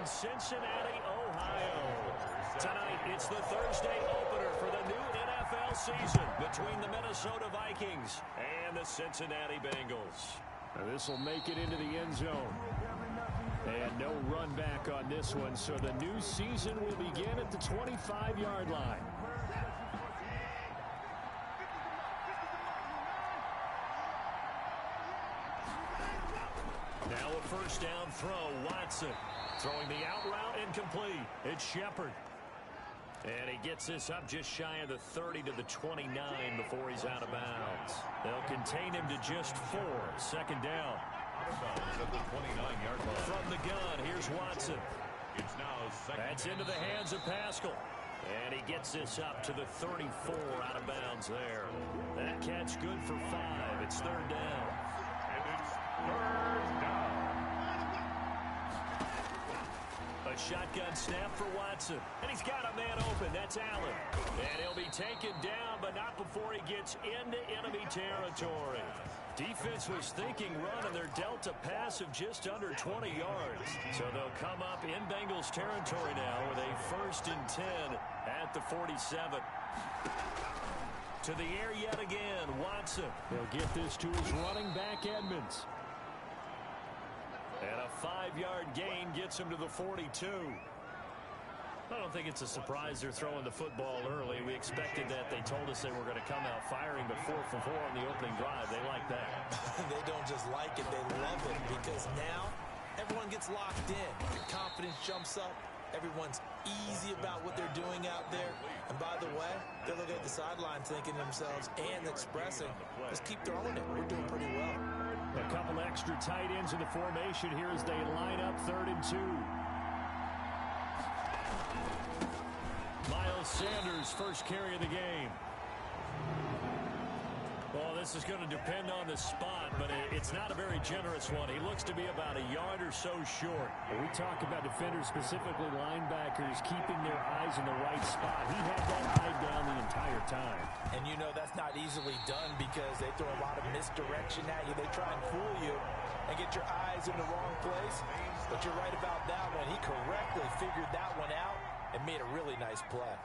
Cincinnati, Ohio. Tonight, it's the Thursday opener for the new NFL season between the Minnesota Vikings and the Cincinnati Bengals. This will make it into the end zone. And no run back on this one, so the new season will begin at the 25-yard line. Now a first down throw, Watson. Throwing the out route incomplete. It's Shepard. And he gets this up just shy of the 30 to the 29 before he's out of bounds. They'll contain him to just 4. Second down. Out of bounds at the 29-yard line. From the gun, here's Watson. It's now second. That's into the hands of Pascal. And he gets this up to the 34 out of bounds there. That catch good for 5. It's third down. And it's third down. A shotgun snap for Watson. And he's got a man open. That's Allen. And he'll be taken down, but not before he gets into enemy territory. Defense was thinking run, and they're dealt a pass of just under 20 yards. So they'll come up in Bengals territory now with a 1st and 10 at the 47. To the air yet again, Watson. He'll get this to his running back, Edmonds. And a 5-yard gain gets him to the 42. I don't think it's a surprise they're throwing the football early. We expected that. They told us they were going to come out firing, but 4 for 4 on the opening drive. They like that. They don't just like it, they love it, because now everyone gets locked in. The confidence jumps up. Everyone's easy about what they're doing out there. And by the way, they're looking at the sideline thinking to themselves and expressing, let's keep throwing it. We're doing pretty well. A couple extra tight ends in the formation here as they line up 3rd and 2. Miles Sanders, first carry of the game. Well, this is going to depend on the spot, but it's not a very generous one. He looks to be about a yard or so short. When we talk about defenders, specifically linebackers, keeping their eyes in the right spot. He had that eye down the entire time. And you know that's not easily done because they throw a lot of misdirection at you. They try and fool you and get your eyes in the wrong place. But you're right about that one. He correctly figured that one out and made a really nice play.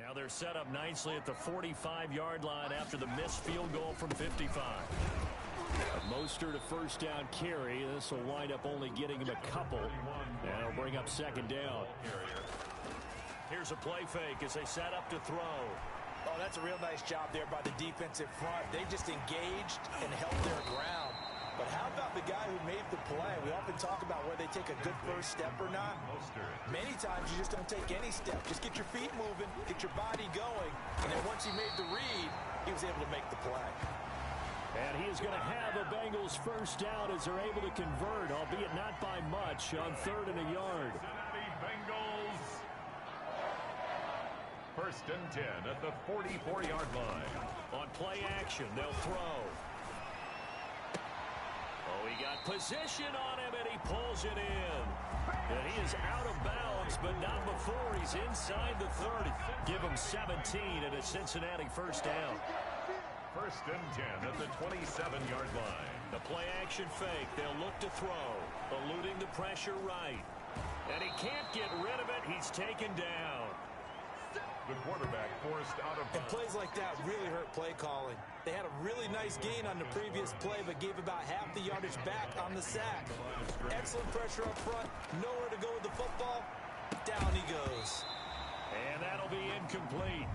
Now they're set up nicely at the 45-yard line after the missed field goal from 55. Mostert a first down carry. This will wind up only getting him a couple. And it'll bring up second down. Here's a play fake as they set up to throw. Oh, that's a real nice job there by the defensive front. They just engaged and held their ground. But how about the guy who made the play? We often talk about whether they take a good first step or not. Many times you just don't take any step. Just get your feet moving, get your body going, and then once he made the read, he was able to make the play. And he is going to have a Bengals first down as they're able to convert, albeit not by much, on 3rd and a yard. Cincinnati Bengals. 1st and 10 at the 44-yard line. On play action, they'll throw. Oh, he got position on him, and he pulls it in. And he is out of bounds, but not before he's inside the 30. Give him 17 and a Cincinnati first down. 1st and 10 at the 27-yard line. The play-action fake. They'll look to throw, eluding the pressure right. And he can't get rid of it. He's taken down. The quarterback forced out of bounds. And plays like that really hurt play calling. They had a really nice gain on the previous play, but gave about half the yardage back on the sack. Excellent pressure up front. Nowhere to go with the football. Down he goes. And that'll be incomplete.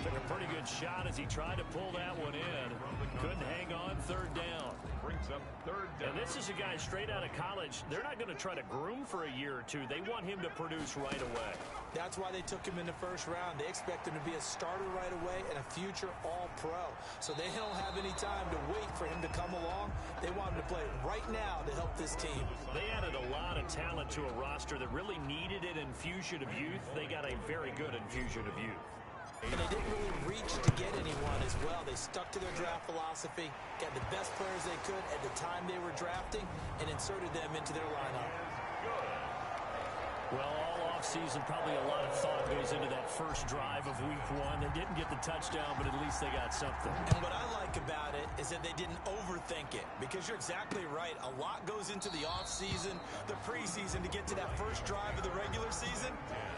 Took a pretty good shot as he tried to pull that one in. Couldn't hang on 3rd down. Brings up 3rd And this is a guy straight out of college. They're not going to try to groom for a year or two. They want him to produce right away. That's why they took him in the first round. They expect him to be a starter right away and a future all-pro. So they don't have any time to wait for him to come along. They want him to play right now to help this team. They added a lot of talent to a roster that really needed an infusion of youth. They got a very good infusion of youth. And they didn't really reach to get anyone as well. They stuck to their draft philosophy, got the best players they could at the time they were drafting, and inserted them into their lineup. Well, all offseason, probably a lot of thought goes into that first drive of week one. They didn't get the touchdown, but at least they got something. And what I like about it is that they didn't overthink it, because you're exactly right. A lot goes into the offseason, the preseason, to get to that first drive of the regular season.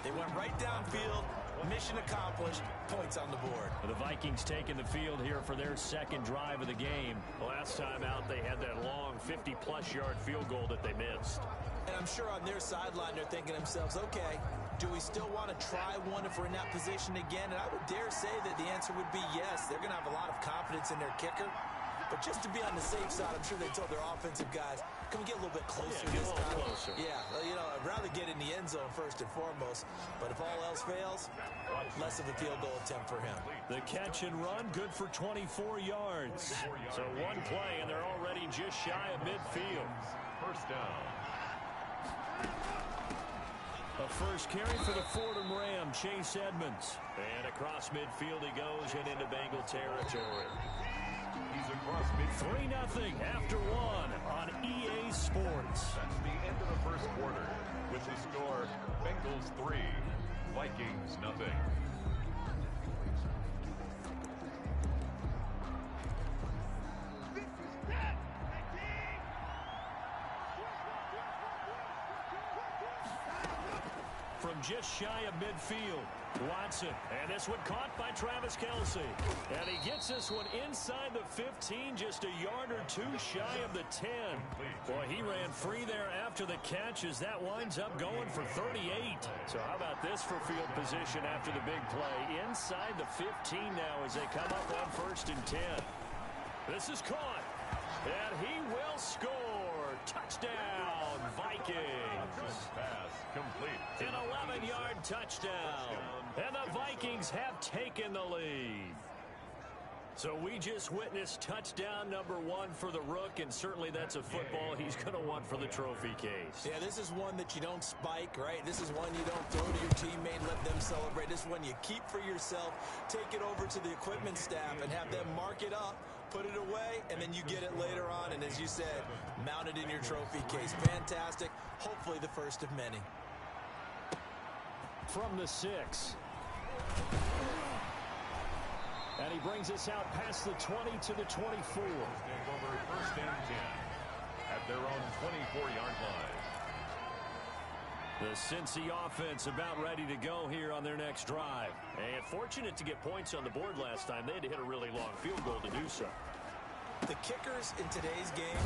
They went right downfield. Mission accomplished. Points on the board. The Vikings taking the field here for their second drive of the game. Last time out, they had that long 50-plus yard field goal that they missed. And I'm sure on their sideline they're thinking to themselves, okay, do we still want to try one if we're in that position again? And I would dare say that the answer would be yes. They're going to have a lot of confidence in their kicker. But just to be on the safe side, I'm sure they told their offensive guys, can we get a little bit closer this time? Closer. Yeah, well, you know, I'd rather get in the end zone first and foremost. But if all else fails, less of a field goal attempt for him. The catch and run, good for 24 yards. So one play, and they're already just shy of midfield. First down. A first carry for the Fordham Ram, Chase Edmonds. And across midfield he goes and into Bengal territory. He's across midfield. 3-0 after one on EA Sports. That's the end of the first quarter. With the score, Bengals 3, Vikings nothing. From just shy of midfield, Watson. And this one caught by Travis Kelce. And he gets this one inside the 15, just a yard or two shy of the 10. Boy, he ran free there after the catch as that winds up going for 38. So how about this for field position after the big play? Inside the 15 now as they come up on 1st and 10. This is caught. And he will score. Touchdown, Vikings. Pass complete. An 11-yard touchdown. And the Vikings have taken the lead. So we just witnessed touchdown number 1 for the Rook, and certainly that's a football he's going to want for the trophy case. Yeah, this is one that you don't spike, right? This is one you don't throw to your teammate and let them celebrate. This is one you keep for yourself, take it over to the equipment staff, and have them mark it up, put it away, and then you get it later on, and as you said, mount it in your trophy case. Fantastic. Hopefully the first of many. From the 6. And he brings us out past the 20 to the 24. Over 1st and 10 at their own 24-yard line. The Cincy offense about ready to go here on their next drive. And fortunate to get points on the board last time. They had to hit a really long field goal to do so. The kickers in today's game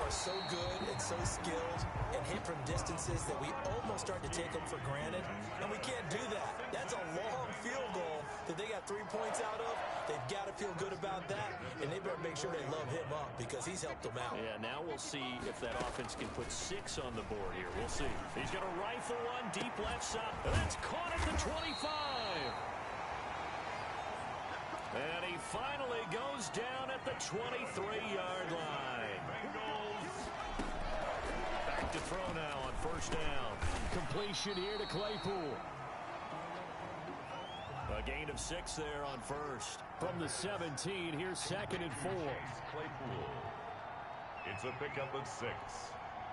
are so good and so skilled and hit from distances that we almost start to take them for granted. And we can't do that. That's a long field goal that they got 3 points out of. They've got to feel good about that, and they better make sure they love him up because he's helped them out. Yeah, now we'll see if that offense can put 6 on the board here. We'll see. He's going to rifle one deep left side. And that's caught at the 25. And he finally goes down at the 23-yard line. Bengals. Back to throw now on 1st down. Completion here to Claypool. A gain of 6 there on 1st. From the 17, here's 2nd and 4. Claypool. It's a pickup of 6.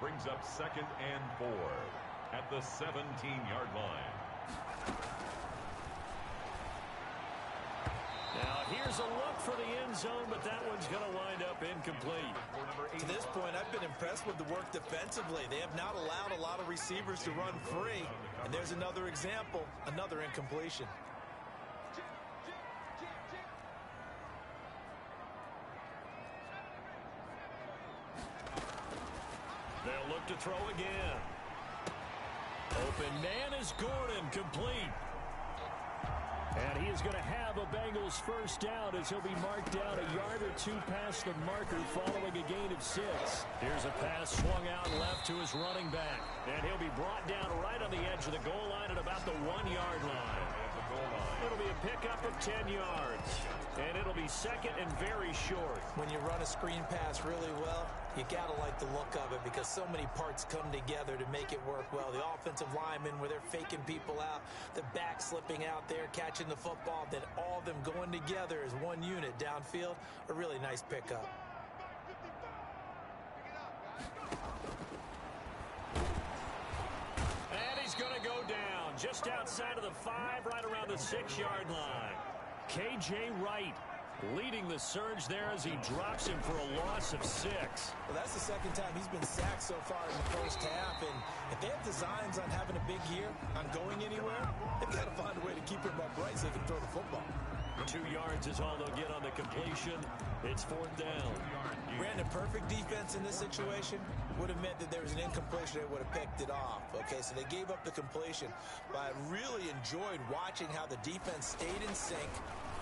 Brings up 2nd and 4 at the 17-yard line. Now here's a look for the end zone, but that one's going to wind up incomplete. To this point, I've been impressed with the work defensively. They have not allowed a lot of receivers to run free. And there's another example, another incompletion. They'll look to throw again. Open man is Gordon, complete. And he is going to have a Bengals first down as he'll be marked down a yard or two past the marker following a gain of 6. Here's a pass swung out left to his running back. And he'll be brought down right on the edge of the goal line at about the 1-yard line. It'll be a pickup of 10 yards. And it'll be second and very short. When you run a screen pass really well, you got to like the look of it because so many parts come together to make it work well. The offensive linemen where they're faking people out, the back slipping out there, catching the football, then all of them going together as one unit downfield. A really nice pickup. And he's going to go down just outside of the 5, right around the 6-yard line. K.J. Wright leading the surge there as he drops him for a loss of 6. Well, that's the second time he's been sacked so far in the first half, and if they have designs on having a big year, on going anywhere, they've got to find a way to keep him upright so they can throw the football. 2 yards is all they'll get on the completion. It's 4th down. Brandon, perfect defense in this situation would have meant that there was an incompletion. They would have picked it off. Okay, so they gave up the completion, but I really enjoyed watching how the defense stayed in sync,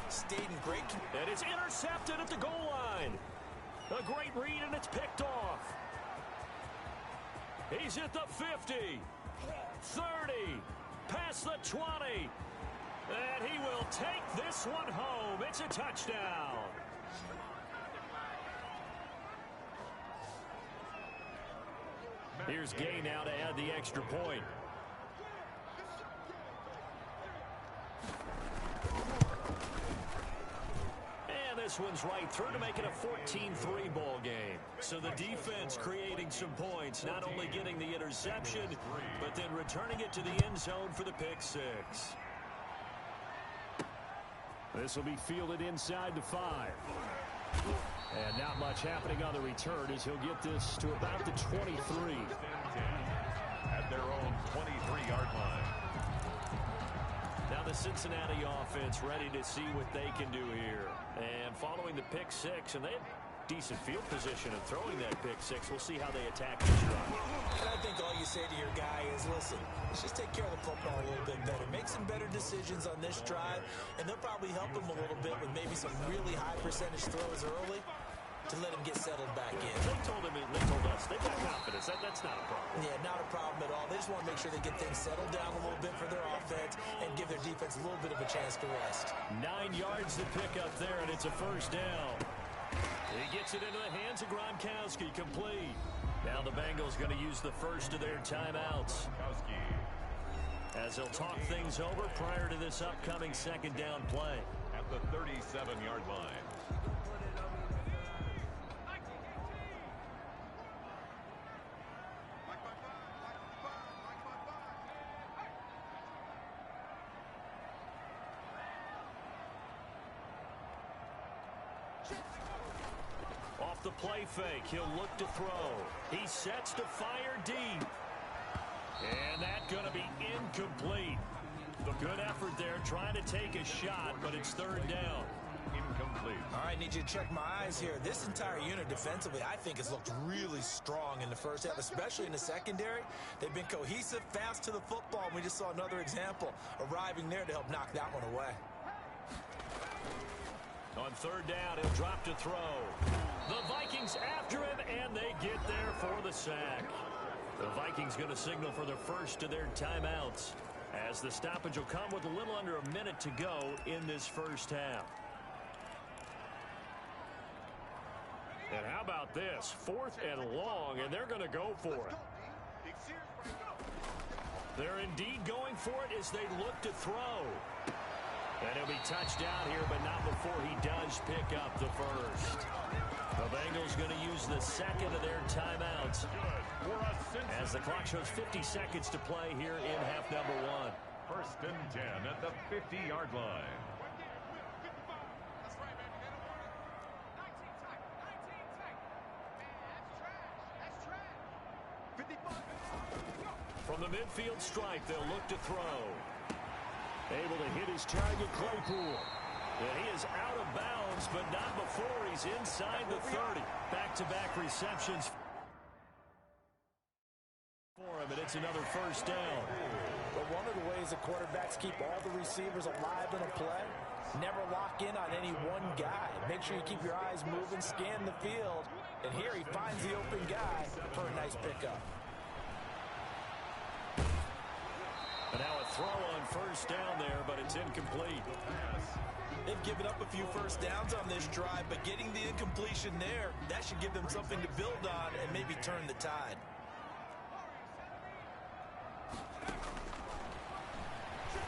stayed in great... And it's intercepted at the goal line. A great read, and it's picked off. He's at the 50, 30, past the 20. And he will take this one home. It's a touchdown. Here's Gay now to add the extra point. And this one's right through to make it a 14-3 ball game. So the defense creating some points, not only getting the interception, but then returning it to the end zone for the pick 6. This will be fielded inside the 5. And not much happening on the return as he'll get this to about the 23. At their own 23-yard line. Now the Cincinnati offense ready to see what they can do here. And following the pick 6, and they have decent field position of throwing that pick 6. We'll see how they attack this drive. And I think all you say to your guy is, listen, let's just take care of the football a little bit better. Make some better decisions on this drive, and they'll probably help him a little bit with maybe some really high percentage throws early to let him get settled back in. They told us they've got confidence. That's not a problem. Yeah, not a problem at all. They just want to make sure they get things settled down a little bit for their offense and give their defense a little bit of a chance to rest. 9 yards to pick up there, and it's a first down. He gets it into the hands of Gronkowski, complete. Now the Bengals going to use the first of their timeouts as they'll talk things over prior to this upcoming second down play. At the 37-yard line. Off the play fake, he'll look to throw. He sets to fire deep. And that's going to be incomplete. The good effort there, trying to take a shot, but it's third down. Incomplete. All right, need you to check my eyes here. This entire unit defensively, I think, has looked really strong in the first half, especially in the secondary. They've been cohesive, fast to the football, and we just saw another example arriving there to help knock that one away. On third down, he'll drop to throw. The Vikings after him, and they get there for the sack. The Vikings going to signal for the first of their timeouts, as the stoppage will come with a little under a minute to go in this first half. And how about this? 4th and long, and they're going to go for it. They're indeed going for it as they look to throw. And he'll be touched down here, but not before he does pick up the first. The Bengals going to use the second of their timeouts as the clock shows 50 seconds to play here in half number 1. First and 10 at the 50-yard line. From the midfield stripe, they'll look to throw. Able to hit his target, Claypool. And he is out of bounds, but not before he's inside the 30. Back-to-back receptions for him, and it's another first down. But one of the ways the quarterbacks keep all the receivers alive in a play, never lock in on any one guy. Make sure you keep your eyes moving, scan the field. And here he finds the open guy for a nice pickup. And now a throw on first down there, but it's incomplete. They've given up a few first downs on this drive, but getting the incompletion there, that should give them something to build on and maybe turn the tide.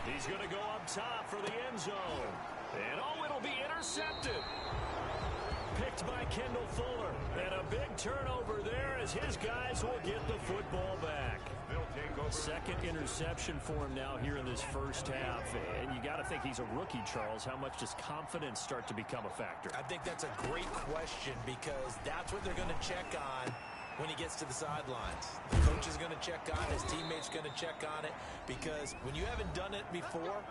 He's going to go up top for the end zone. And oh, it'll be intercepted. Picked by Kendall Fuller. And a big turnover there as his guys will get the football back. Second interception for him now here in this first half. And you got to think he's a rookie, Charles. How much does confidence start to become a factor? I think that's a great question because that's what they're going to check on when he gets to the sidelines. The coach is going to check on it. His teammate's going to check on it because when you haven't done it before,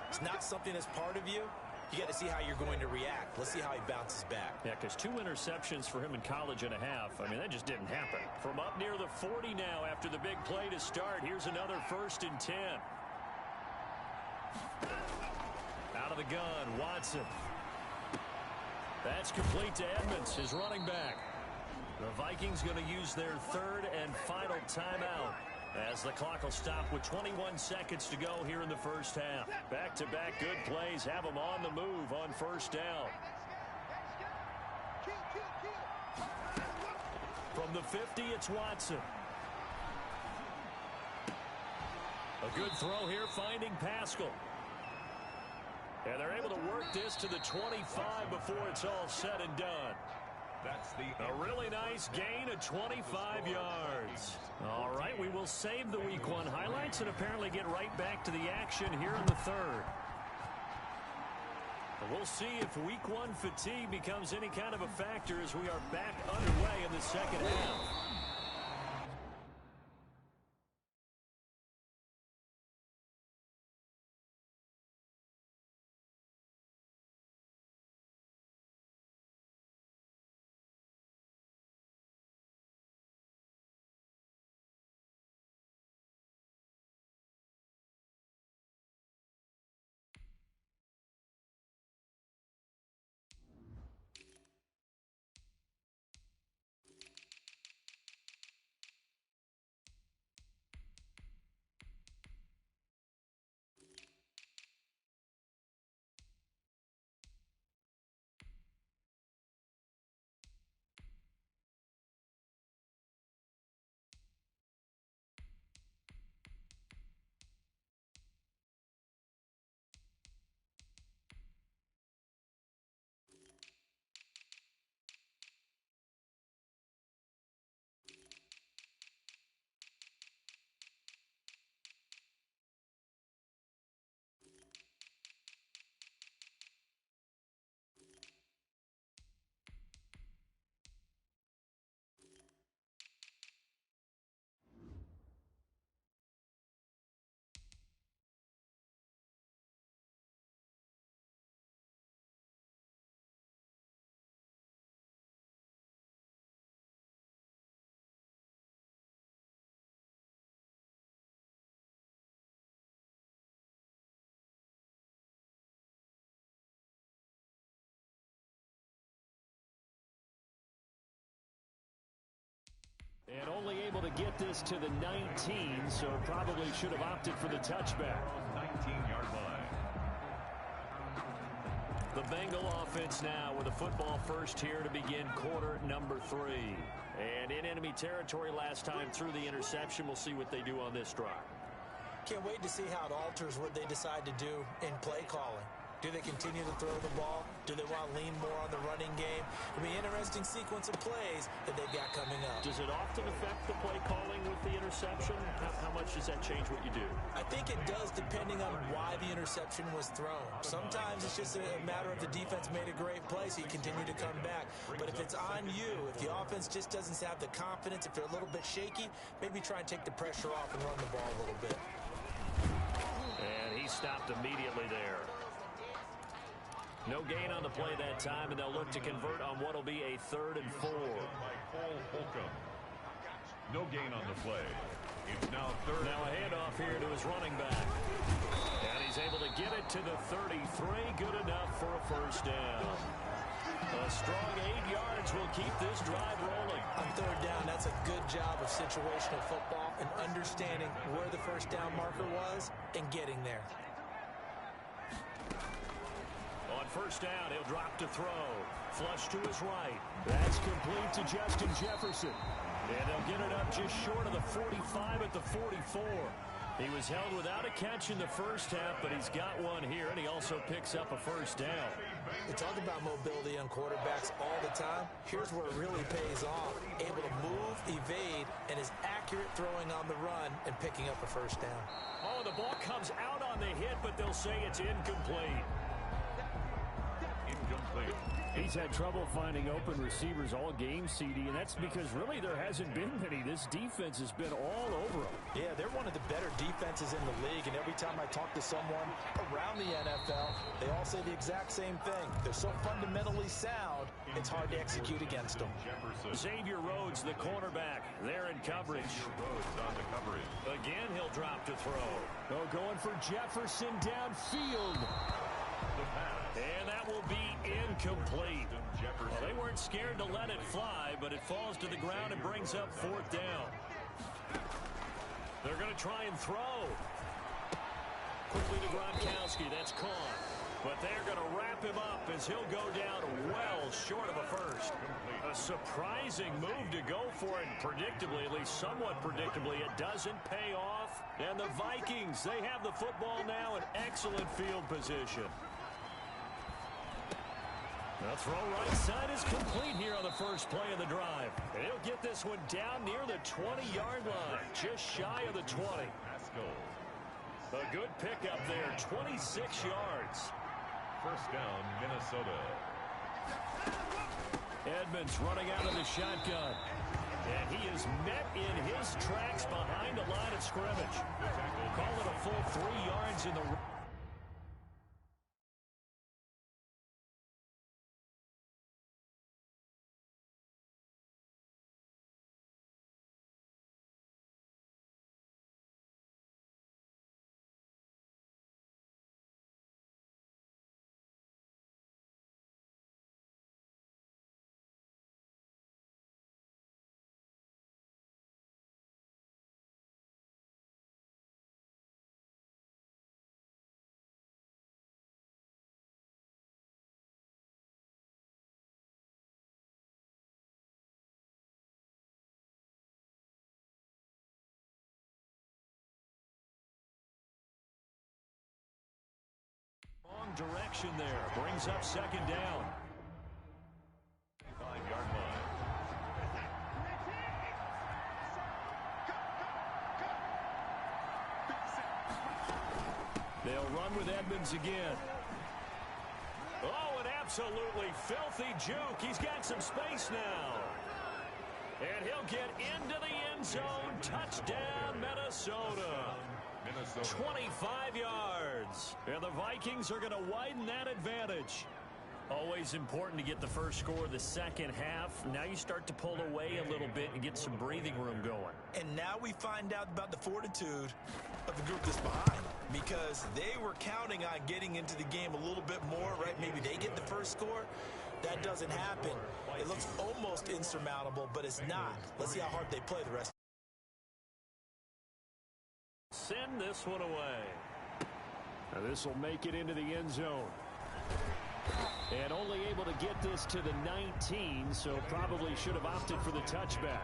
it's not something that's part of you. You got to see how you're going to react. Let's see how he bounces back. Yeah, because 2 interceptions for him in college and a half. I mean, that just didn't happen. From up near the 40 now after the big play to start. Here's another 1st and 10. Out of the gun, Watson. That's complete to Edmonds, his running back. The Vikings going to use their 3rd and final timeout as the clock will stop with 21 seconds to go here in the first half. Back-to-back good plays have them on the move on first down. From the 50, it's Watson. A good throw here, finding Pascal. And they're able to work this to the 25 before it's all said and done. That's a really nice gain of 25 yards. All right, we will save the Week 1 highlights and apparently get right back to the action here in the 3rd. But we'll see if Week 1 fatigue becomes any kind of a factor as we are back underway in the second half. And only able to get this to the 19, so probably should have opted for the touchback. 19-yard line. The Bengal offense now with a football first here to begin quarter number 3. And in enemy territory last time through the interception. We'll see what they do on this drive. Can't wait to see how it alters what they decide to do in play calling. Do they continue to throw the ball? Do they want to lean more on the running game? It'll be an interesting sequence of plays that they've got coming up. Does it often affect the play calling with the interception? How much does that change what you do? I think it does depending on why the interception was thrown. Sometimes it's just a matter of the defense made a great play, so you continue to come back. But if it's on you, if the offense just doesn't have the confidence, if they're a little bit shaky, maybe try and take the pressure off and run the ball a little bit. And he stopped immediately there. No gain on the play that time, and they'll look to convert on what will be a 3rd and 4. No gain on the play. It's now third. Now a handoff here to his running back. And he's able to get it to the 33. Good enough for a first down. A strong 8 yards will keep this drive rolling. On third down, that's a good job of situational football and understanding where the first down marker was and getting there. On first down, he'll drop to throw. Flush to his right. That's complete to Justin Jefferson. And they'll get it up just short of the 45 at the 44. He was held without a catch in the first half, but he's got one here, and he also picks up a first down. We talk about mobility on quarterbacks all the time. Here's where it really pays off. Able to move, evade, and is accurate throwing on the run and picking up a first down. Oh, the ball comes out on the hit, but they'll say it's incomplete. Incomplete. He's had trouble finding open receivers all game, CD, and that's because really there hasn't been many. This defense has been all over them. Yeah, they're one of the better defenses in the league, and every time I talk to someone around the NFL, they all say the exact same thing. They're so fundamentally sound, it's hard to execute against them. Xavier Rhodes, the cornerback, there in coverage. Rhodes on the coverage. Again, he'll drop to throw. Oh, going for Jefferson downfield. And that will be incomplete. Well, they weren't scared to let it fly, but it falls to the ground and brings up fourth down. They're going to try and throw. Quickly to Gronkowski. That's caught. But they're going to wrap him up as he'll go down well short of a first. A surprising move to go for it. Predictably, at least somewhat predictably, it doesn't pay off. And the Vikings, they have the football now in excellent field position. The throw right side is complete here on the first play of the drive. And he'll get this one down near the 20-yard line, just shy of the 20. A good pickup there, 26 yards. First down, Minnesota. Edmonds running out of the shotgun. And he is met in his tracks behind the line of scrimmage. Call it a full 3 yards in the wrong direction there. Brings up second down. 5-yard line. They'll run with Edmonds again. Oh, an absolutely filthy juke. He's got some space now. And he'll get into the end zone. Touchdown, Minnesota. 25 yards. And the Vikings are going to widen that advantage. Always important to get the first score of the second half. Now you start to pull away a little bit and get some breathing room going. And now we find out about the fortitude of the group that's behind, because they were counting on getting into the game a little bit more, right? Maybe they get the first score. That doesn't happen. It looks almost insurmountable, but it's not. Let's see how hard they play the rest. Send this one away. Now this will make it into the end zone. And only able to get this to the 19, so probably should have opted for the touchback.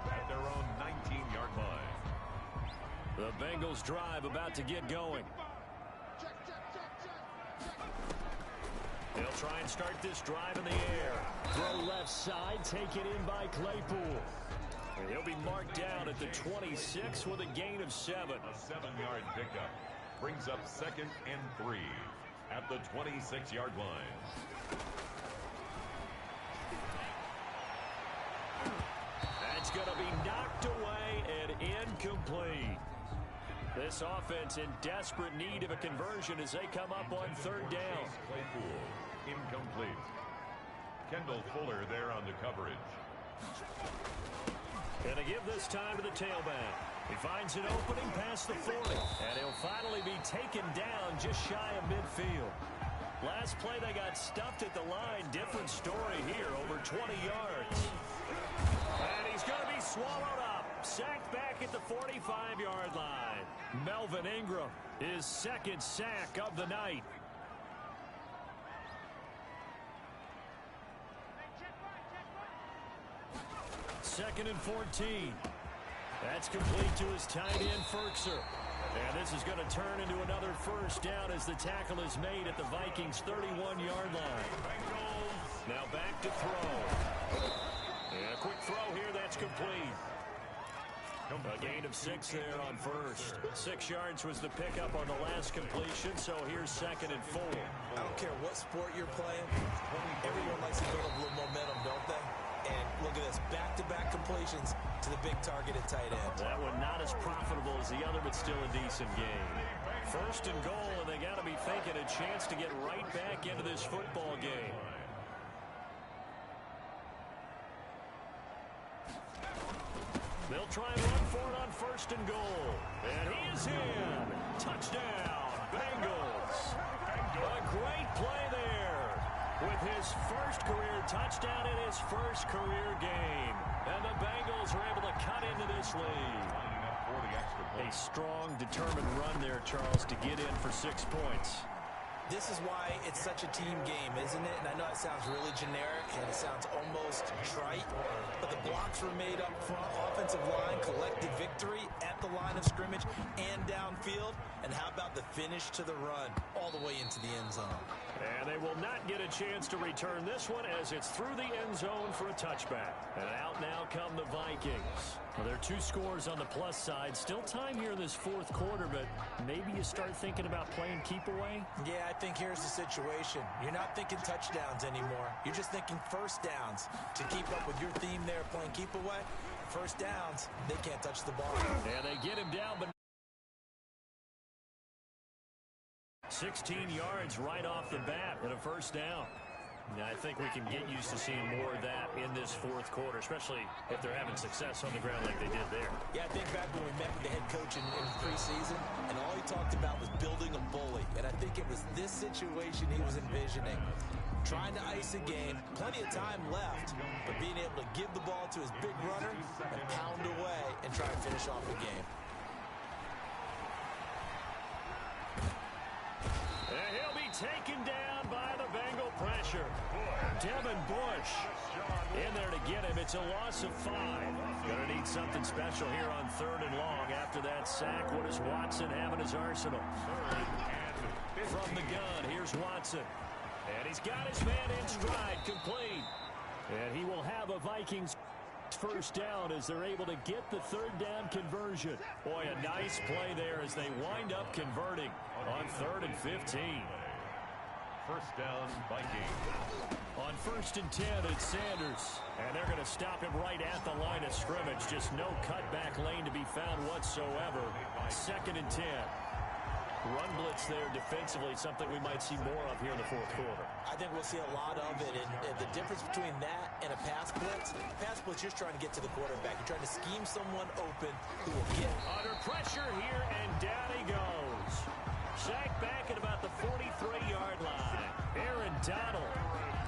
At their own 19-yard line. The Bengals drive about to get going. They'll try and start this drive in the air. Throw left side, taken in by Claypool. And he'll be marked down at the 26 with a gain of 7. A 7-yard pickup brings up 2nd and 3 at the 26-yard line. That's going to be knocked away and incomplete. This offense in desperate need of a conversion as they come up on third down. Claypool, incomplete. Kendall Fuller there on the coverage. And to give this time to the tailback. He finds an opening past the 40. And he'll finally be taken down just shy of midfield. Last play they got stuffed at the line. Different story here. Over 20 yards. And he's going to be swallowed up. Sacked back at the 45-yard line. Melvin Ingram, his second sack of the night. Second and 14. That's complete to his tight end, Ferkser. And this is going to turn into another first down as the tackle is made at the Vikings' 31-yard line. Now back to throw. And a quick throw here, that's complete. A gain of 6 there on first. 6 yards was the pickup on the last completion, so here's second and 4. I don't care what sport you're playing. Everyone likes to build up a little momentum, don't they? And look at this, back-to-back completions to the big target at tight end. That one not as profitable as the other, but still a decent game. First and goal, and they got to be thinking a chance to get right back into this football game. They'll try and run for it on first and goal. And he is in. Touchdown, Bengals. A great play there. With his first career touchdown in his first career game. And the Bengals are able to cut into this lead. A strong, determined run there, Charles, to get in for 6 points. This is why it's such a team game, isn't it? And I know it sounds really generic and it sounds almost trite, but the blocks were made up front, offensive line, collective victory at the line of scrimmage and downfield. And how about the finish to the run all the way into the end zone? And they will not get a chance to return this one as it's through the end zone for a touchback. And out now come the Vikings. Well, there are 2 scores on the plus side. Still time here in this fourth quarter, but maybe you start thinking about playing keep away? Yeah, I think here's the situation. You're not thinking touchdowns anymore. You're just thinking first downs. To keep up with your theme there, playing keep away, first downs, they can't touch the ball. And they get him down, but 16 yards right off the bat and a first down. Now, I think we can get used to seeing more of that in this fourth quarter, especially if they're having success on the ground like they did there. Yeah, I think back when we met with the head coach in preseason, and all he talked about was building a bully. And I think it was this situation he was envisioning. Trying to ice a game, plenty of time left, but being able to give the ball to his big runner and pound away and try and finish off the game. And he'll be taken down by the Bengal pressure. Devin Bush in there to get him. It's a loss of 5. Gonna need something special here on 3rd and long. After that sack, what does Watson have in his arsenal? From the gun, here's Watson. And he's got his man in stride, complete. And he will have a Vikings first down as they're able to get the 3rd down conversion. Boy, a nice play there as they wind up converting on 3rd and 15. First down, Vikings. On 1st and 10, it's Sanders. And they're going to stop him right at the line of scrimmage. Just no cutback lane to be found whatsoever. 2nd and 10. Run blitz there defensively, something we might see more of here in the fourth quarter. I think we'll see a lot of it, and the difference between that and a pass blitz, you're just trying to get to the quarterback. You're trying to scheme someone open who will get. Under pressure here, and down he goes. Sacked back at about the 43-yard line. Aaron Donald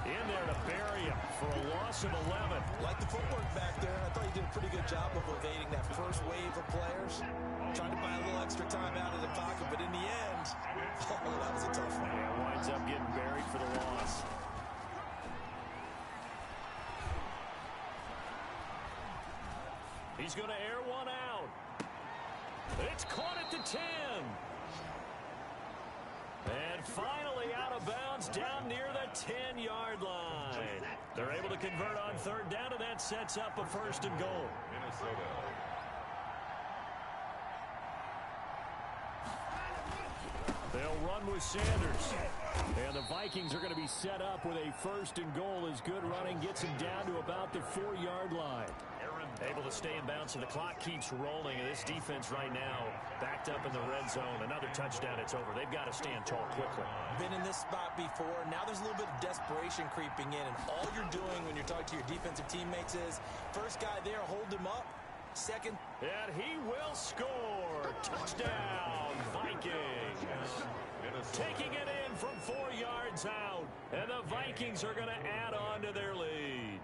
in there to bury him for a loss of 11. Like the footwork back there, I thought he did a pretty good job of evading that first wave of players. Trying to buy a little extra time out of the pocket, but in the end, that was a tough one. Yeah, winds up getting buried for the loss. He's going to air one out. It's caught at the 10. And finally out of bounds down near the 10-yard line. They're able to convert on 3rd down, and that sets up a 1st and goal. Minnesota. They'll run with Sanders. And the Vikings are going to be set up with a 1st and goal as good running gets him down to about the 4-yard line. Able to stay in bounds, and the clock keeps rolling. And this defense right now backed up in the red zone. Another touchdown, it's over. They've got to stand tall quickly. Been in this spot before. Now there's a little bit of desperation creeping in. And all you're doing when you're talking to your defensive teammates is, first guy there, hold him up. Second. And he will score. Touchdown, Vikings. Taking it in from 4 yards out. And the Vikings are going to add on to their lead.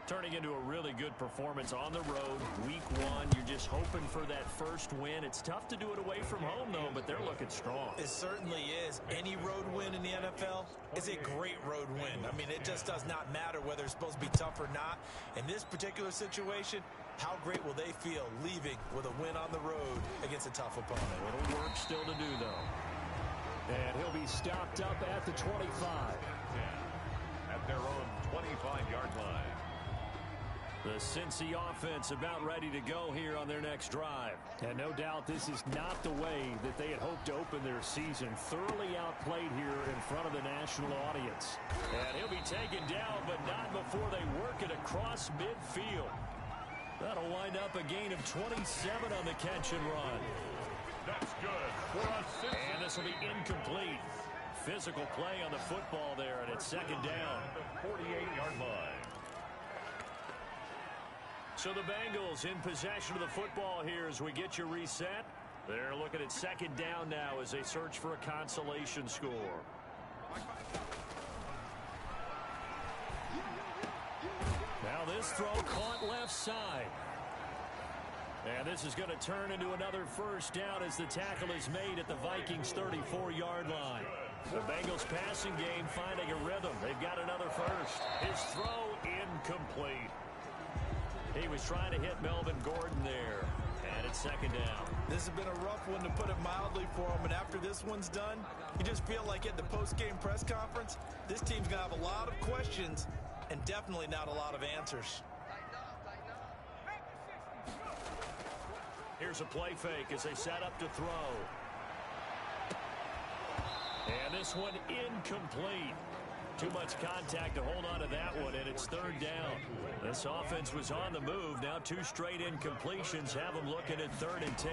Turning into a really good performance on the road. Week 1, you're just hoping for that first win. It's tough to do it away from home, though, but they're looking strong. It certainly is. Any road win in the NFL is a great road win. I mean, it just does not matter whether it's supposed to be tough or not. In this particular situation, how great will they feel leaving with a win on the road against a tough opponent? A little work still to do, though. And he'll be stopped up at the 25. At their own 25-yard line. The Cincy offense about ready to go here on their next drive. And no doubt this is not the way that they had hoped to open their season. Thoroughly outplayed here in front of the national audience. And he'll be taken down, but not before they work it across midfield. That'll wind up a gain of 27 on the catch and run. That's good for us. And this will be incomplete. Physical play on the football there, and it's second down. The 48-yard line. So the Bengals in possession of the football here as we get you reset. They're looking at second down now as they search for a consolation score. Now this throw caught left side. And this is going to turn into another first down as the tackle is made at the Vikings' 34-yard line. The Bengals passing game finding a rhythm. They've got another first. His throw incomplete. He was trying to hit Melvin Gordon there. And it's second down. This has been a rough one, to put it mildly, for him. And after this one's done, you just feel like at the post-game press conference, this team's going to have a lot of questions and definitely not a lot of answers. Here's a play fake as they set up to throw. And this one incomplete. Too much contact to hold on to that one, and it's third down. This offense was on the move. Now 2 straight incompletions have them looking at 3rd and 10.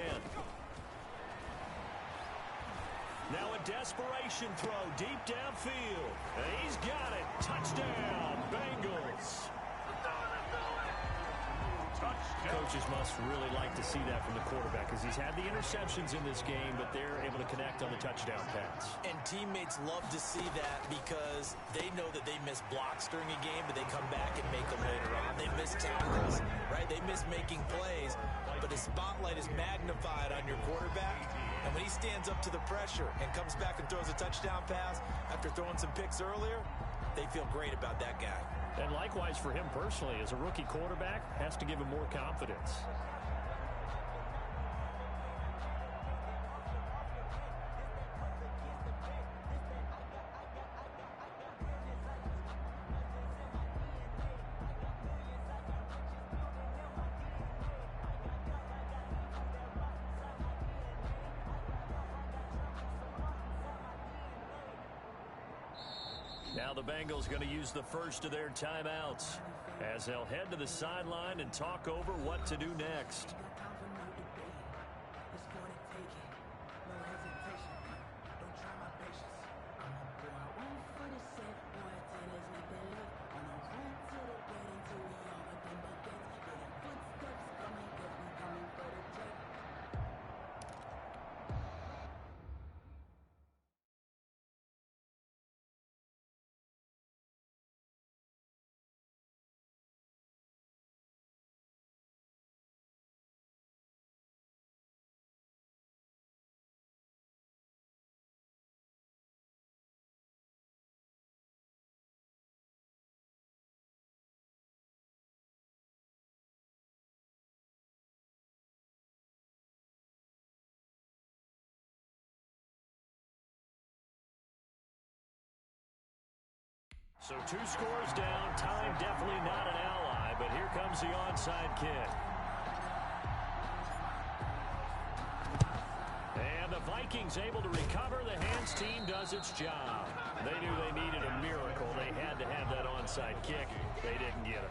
Now a desperation throw deep downfield. And he's got it. Touchdown, Bengals. Coaches must really like to see that from the quarterback because he's had the interceptions in this game, but they're able to connect on the touchdown pass. And teammates love to see that because they know that they miss blocks during a game, but they come back and make them later on. They miss tackles, right? They miss making plays, but the spotlight is magnified on your quarterback. And when he stands up to the pressure and comes back and throws a touchdown pass after throwing some picks earlier, they feel great about that guy. And likewise for him personally, as a rookie quarterback, has to give him more confidence. Now the Bengals going to use the first of their timeouts as they'll head to the sideline and talk over what to do next. So 2 scores down. Time definitely not an ally, but here comes the onside kick. And the Vikings able to recover. The hands team does its job. They knew they needed a miracle. They had to have that onside kick. They didn't get it.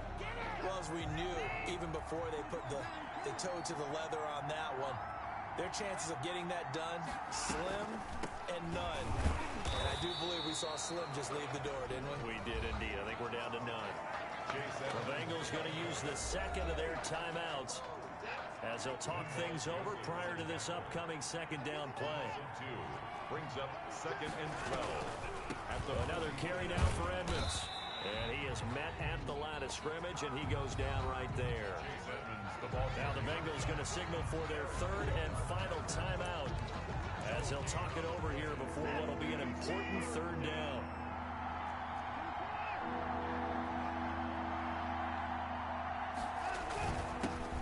Well, as we knew, even before they put the toe to the leather on that one, their chances of getting that done, slim and none. And I do believe we saw Slim just leave the door, didn't we? We did indeed. I think we're down to none. The Bengals going to use the second of their timeouts as they'll talk things over prior to this upcoming second down play. Brings up second and 12. Another carry now for Edmonds. And he is met at the line of scrimmage, and he goes down right there. Now the Bengals going to signal for their third and final timeout as they'll talk it over here before what will be an important third down.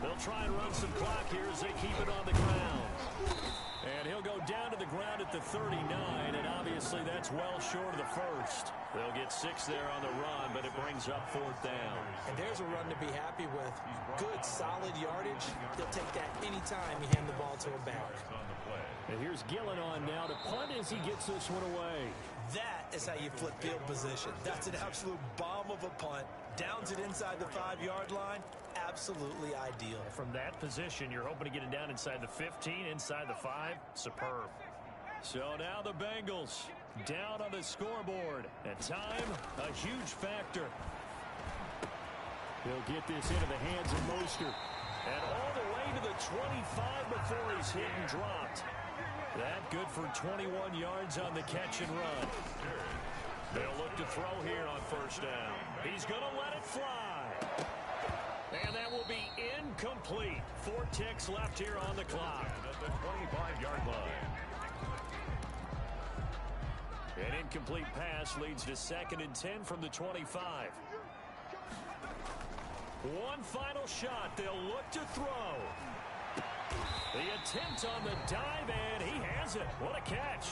They'll try and run some clock here as they keep it on the ground. And he'll go down to the ground at the 39, and obviously that's well short of the first. They'll get 6 there on the run, but it brings up fourth down. And there's a run to be happy with. Good, solid yardage. They'll take that anytime you hand the ball to a back. And here's Gillen on now to punt as he gets this one away. That is how you flip field position. That's an absolute bomb of a punt. Downs it inside the 5-yard line. Absolutely ideal. From that position, you're hoping to get it down inside the 15, inside the 5. Superb. So now the Bengals down on the scoreboard. And time, a huge factor. He'll get this into the hands of Mostert. And all the way to the 25 before he's hit and dropped. That good for 21 yards on the catch and run. They'll look to throw here on first down. He's going to let it fly. And that will be incomplete. 4 ticks left here on the clock. At the 25-yard line. An incomplete pass leads to 2nd and 10 from the 25. One final shot. They'll look to throw. The attempt on the dive, and he has it. What a catch.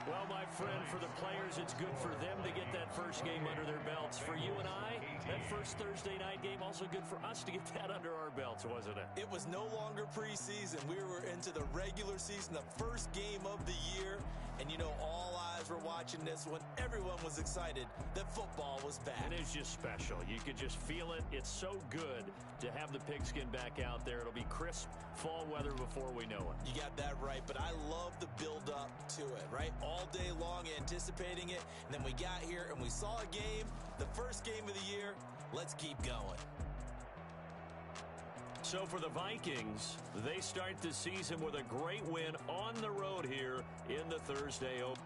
Well, my friend, for the players, it's good for them to get that first game under their belts. For you and I, that first Thursday night game, also good for us to get that under our belts, wasn't it? It was no longer preseason. We were into the regular season, the first game of the year. And, you know, all eyes were watching this one. Everyone was excited that football was back. It is just special. You could just feel it. It's so good to have the pigskin back out there. It'll be crisp fall weather before we know it. You got that right, but I love the build-up to it, right? All day long anticipating it, and then we got here and we saw a game, the first game of the year. Let's keep going. So for the Vikings, they start the season with a great win on the road here in the Thursday opener.